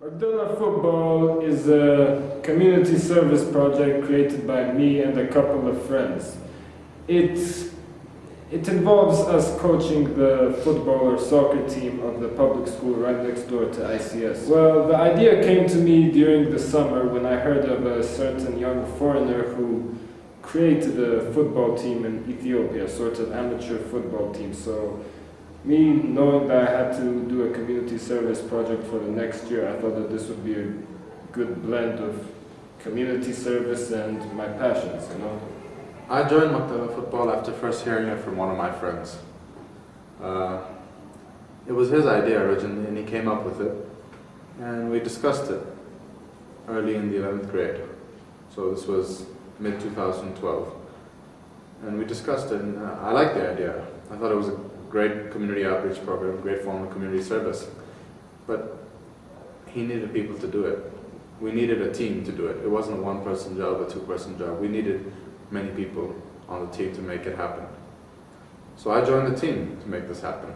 MekdelaFootball is a community service project created by me and a couple of friends. It involves us coaching the football or soccer team of the public school right next door to ICS. Well, the idea came to me during the summer when I heard of a certain young foreigner who created a football team in Ethiopia, a sort of amateur football team. So me knowing that I had to do a community service project for the next year, I thought that this would be a good blend of community service and my passions, you know. I joined MekdelaFootball after first hearing it from one of my friends. It was his idea originally and he came up with it, and we discussed it early in the 11th grade. So this was mid-2012. And we discussed it, and I liked the idea. I thought it was a great community outreach program, great form of community service. But he needed people to do it. We needed a team to do it. It wasn't a one-person job, a two-person job. We needed many people on the team to make it happen. So I joined the team to make this happen.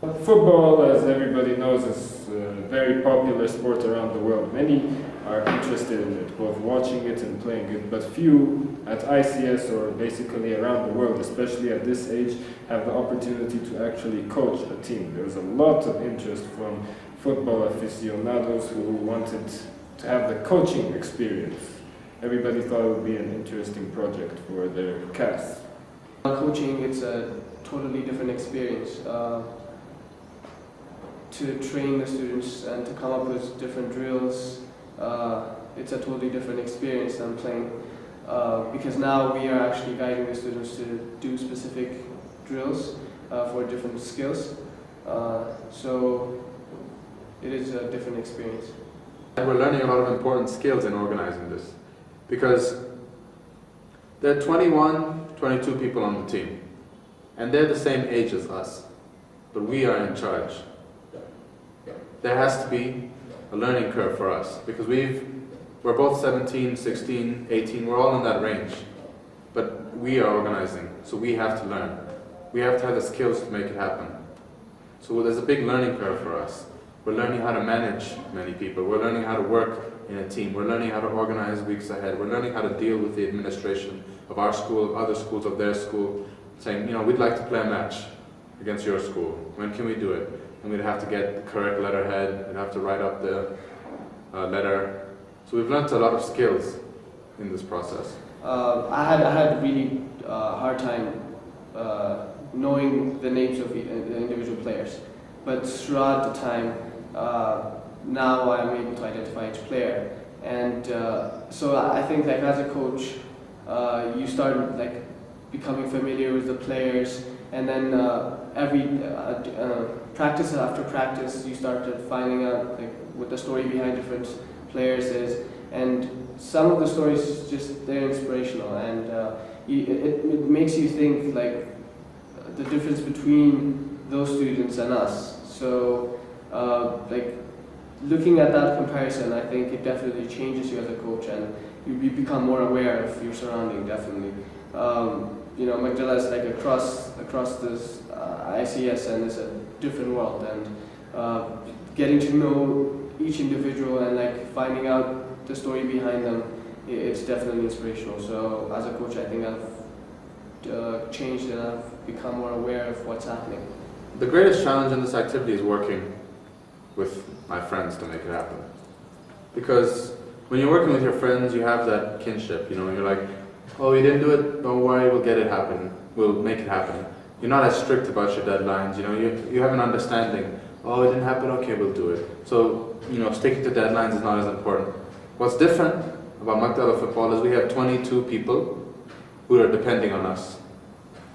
Football, as everybody knows, is a very popular sport around the world. Many are interested in it, both watching it and playing it, but few at ICS or basically around the world, especially at this age, have the opportunity to actually coach a team. There was a lot of interest from football aficionados who wanted to have the coaching experience. Everybody thought it would be an interesting project for their cast. Coaching, it's a totally different experience. To train the students and to come up with different drills, it's a totally different experience than playing. Because now we are actually guiding the students to do specific drills for different skills. So it is a different experience. We're learning a lot of important skills in organizing this, because there are 21, 22 people on the team, and they're the same age as us, but we are in charge. There has to be a learning curve for us, because we're both 17, 16, 18, we're all in that range, but we are organizing, so we have to learn. We have to have the skills to make it happen. So there's a big learning curve for us. We're learning how to manage many people. We're learning how to work in a team. We're learning how to organize weeks ahead. We're learning how to deal with the administration of our school, of other schools, of their school, saying, you know, we'd like to play a match against your school. When can we do it? And we'd have to get the correct letterhead. We'd have to write up the letter. So we've learned a lot of skills in this process. I had a really hard time knowing the names of the individual players. But throughout the time, now I'm able to identify each player. And so I think, like, as a coach, you start like becoming familiar with the players, and then every practice after practice, you started finding out like what the story behind different players is, and some of the stories just they're inspirational, and it makes you think like the difference between those students and us. So like looking at that comparison, I think it definitely changes you as a coach, and you become more aware of your surrounding. Definitely, you know, Mekdela is like across this ICS, and it's a different world, and getting to know each individual and like finding out the story behind them, it's definitely inspirational. So as a coach, I think I've changed and I've become more aware of what's happening. The greatest challenge in this activity is working with my friends to make it happen. Because when you're working with your friends, you have that kinship, you know, you're like, oh, you didn't do it, don't worry, we'll get it happen, we'll make it happen. You're not as strict about your deadlines, you know, you have an understanding, oh, it didn't happen, okay, we'll do it. So, you know, sticking to deadlines is not as important. What's different about MekdelaFootball is we have 22 people who are depending on us.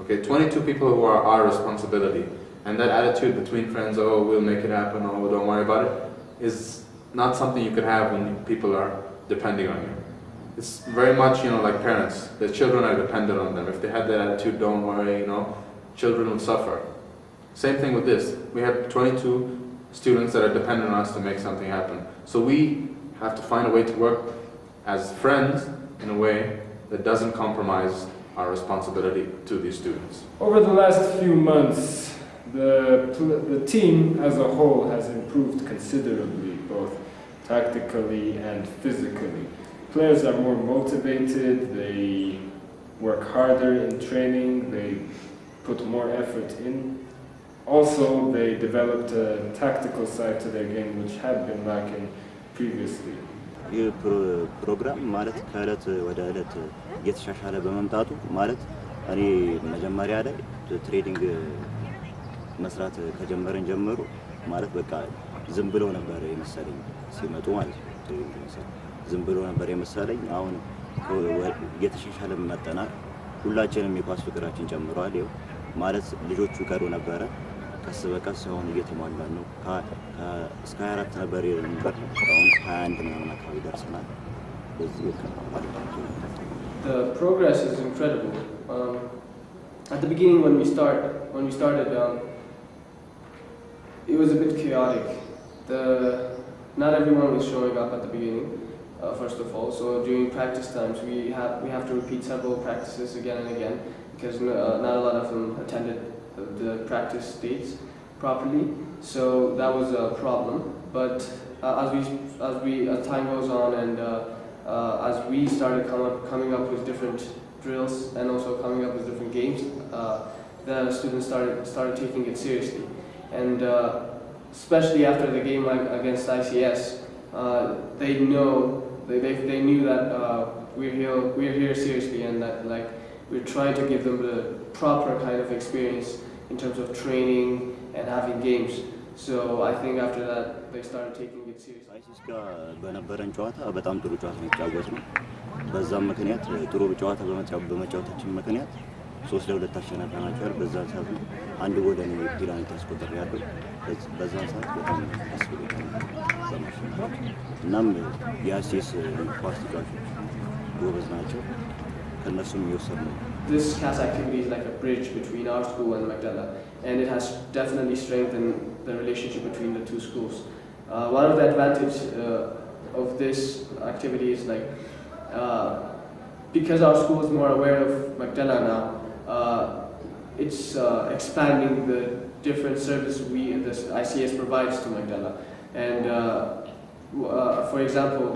Okay, 22 people who are our responsibility. And that attitude between friends, oh, we'll make it happen, oh, don't worry about it, is not something you can have when people are depending on you. It's very much, you know, like parents. The children are dependent on them. If they had that attitude, don't worry, you know, children will suffer. Same thing with this. We have 22 students that are dependent on us to make something happen. So we have to find a way to work as friends in a way that doesn't compromise our responsibility to these students. Over the last few months, the team as a whole has improved considerably, both tactically and physically. Players are more motivated, they work harder in training, they put more effort in. Also, they developed a tactical side to their game which had been lacking previously. ይህ ፕሮግራም ማለት ከእለት ወደ እለት እየተሻሻለ በመምጣቱ ማለት እኔ መጀመሪያ ላይ ትሬዲንግ መስራት ከጀመረን ጀምሮ ማለት በቃ ዝም ብለው ነበር የመሰለኝ ሲመጡ ማለት ነው። ትሬዲንግ መስራት ዝም ብለው ነበር የመሰለኝ። አሁን እየተሻሻለ መጣናል። ሁላችንም የኳስ ፍቅራችን ጨምሯል። ይኸው ማለት ልጆቹ ቀሩ ነበረ ቀስ በቀስ አሁን እየተሟላን ነው። እስከ 24 ነበር የነበር አሁን 21 ምናምን አካባቢ ደርሰናል። በዚህ The progress is incredible. At the beginning when we started it was a bit chaotic. Not everyone was showing up at the beginning, first of all. So during practice times we have to repeat several practices again and again because not a lot of them attended the practice dates properly, so that was a problem. But as time goes on and as we started coming up with different drills and also coming up with different games, the students started taking it seriously. And especially after the game against ICS, they knew that we're here seriously and that like we're trying to give them the proper kind of experience in terms of training and having games. So I think after that they started taking it seriously. አይሲስ ጋር በነበረን ጨዋታ በጣም ጥሩ ጨዋታ ነው የተጫወትነው። በዛም ምክንያት ጥሩ ጨዋታ በመጫወታችን ምክንያት 3-2 አሸንፈናቸዋል። በዛን ሰዓት አንድ ጎል ነው ፒላንቲ ያስቆጠረው። በዛን ሰዓት በጣም አስፈልጋለሁ በማሸነፍ እናም የአይሲስ ኳስ ተጫዋቾች ጎበዝ ናቸው። ከነሱም የወሰድነው This CAS activity is like a bridge between our school and Mekdela, and it has definitely strengthened the relationship between the two schools. One of the advantages of this activity is like because our school is more aware of Mekdela now, it's expanding the different service this ICS provides to Mekdela. And for example,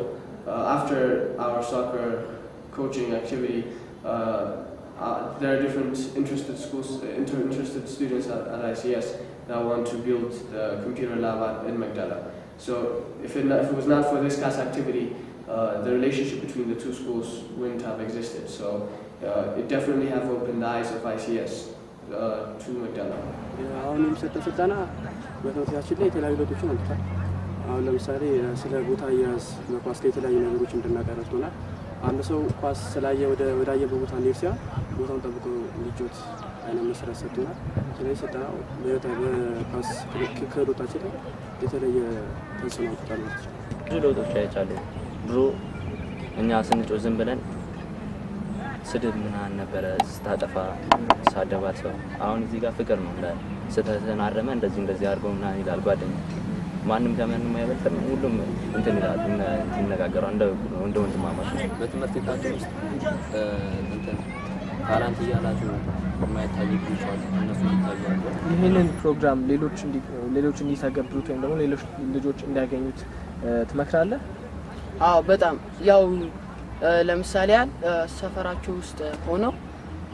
after our soccer coaching activity, there are different interested students at ICS that want to build the computer lab in Mekdela. So if it was not for this CAS activity, the relationship between the two schools wouldn't have existed. So it definitely have opened the eyes of ICS to Mekdela. አሁን የሚሰጠው ስልጠና በትምህርታችን ላይ የተለያዩ ለውጦችን አምጥቷል። አሁን ለምሳሌ ስለ ቦታ አያያዝ በኳስ ላይ የተለያዩ ነገሮች እንድናቀርብናል። አንድ ሰው ኳስ ስላየ ወዳየበት ቦታ እንዲሄድ ሲሆን ቦታውን ጠብቆ እንዲጫወት አይነት መሰረት ሰጥቶናል። ስለዚህ ስልጠናው በኳስ ክህሎታችን ላይ የተለየ ተጽዕኖ አምጥቷል ማለት ነው። ብዙ ለውጦች አይቻለሁ። ድሮ እኛ ስንጮህ ዝም ብለን ስድብ ምናምን ነበረ ስታጠፋ ሳደባት ሰው። አሁን እዚህ ጋር ፍቅር ነው እንዳለ ስተትን አረመ እንደዚህ አድርገው ምናምን ይላል ጓደኛ። ማንም ከማንም አይበልጥም። ሁሉም እንትን ይላል ይነጋገራል እንደ ወንድማማች። በትምህርት ቤታችን ውስጥ እንትን ታላንት እያላችሁ የማይታዩ ልጆች አሉ። እነሱ ይታያሉ። ይህንን ፕሮግራም ሌሎች እንዲተገብሩት ወይም ደግሞ ሌሎች ልጆች እንዲያገኙት ትመክራለህ? አዎ በጣም ያው ለምሳሌ ሰፈራቸው ውስጥ ሆነው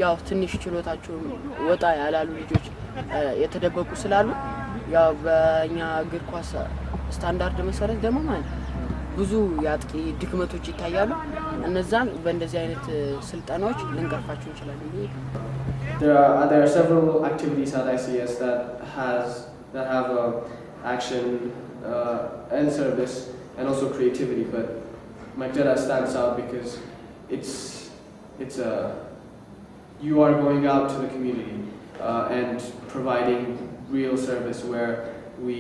ያው ትንሽ ችሎታቸው ወጣ ያላሉ ልጆች የተደበቁ ስላሉ ያው በእኛ እግር ኳስ ስታንዳርድ መሰረት ደግሞ ማለት ብዙ ያጥቂ ድክመቶች ይታያሉ። እነዛን በእንደዚህ አይነት ስልጠናዎች ልንቀርፋቸው እንችላለን። There are several activities at ICS that have action and service and also creativity, but Mekdela stands out because you are going out to the community and providing real service where we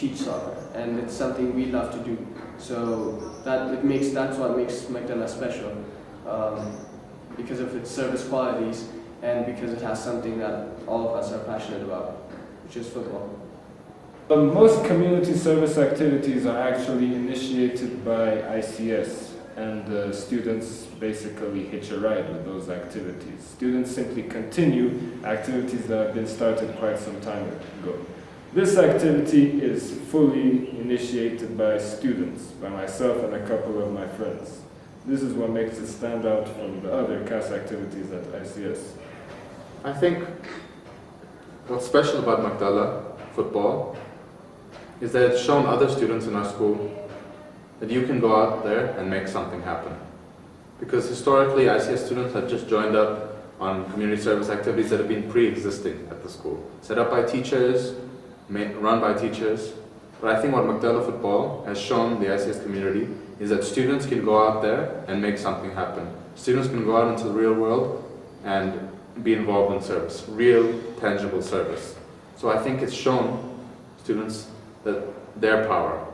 teach soccer, and it's something we love to do. So that's what makes Mekdela special, because of its service qualities and because it has something that all of us are passionate about, which is football. Most community service activities are actually initiated by ICS, and students basically hitch a ride with those activities. Students simply continue activities that have been started quite some time ago. This activity is fully initiated by students, by myself and a couple of my friends. This is what makes it stand out from the other CAS activities at ICS. I think what's special about Mekdela football is that it's shown other students in our school that you can go out there and make something happen. Because historically, ICS students have just joined up on community service activities that have been pre-existing at the school. Set up by teachers, run by teachers. But I think what MekdelaFootball has shown the ICS community is that students can go out there and make something happen. Students can go out into the real world and be involved in service, real, tangible service. So I think it's shown students that their power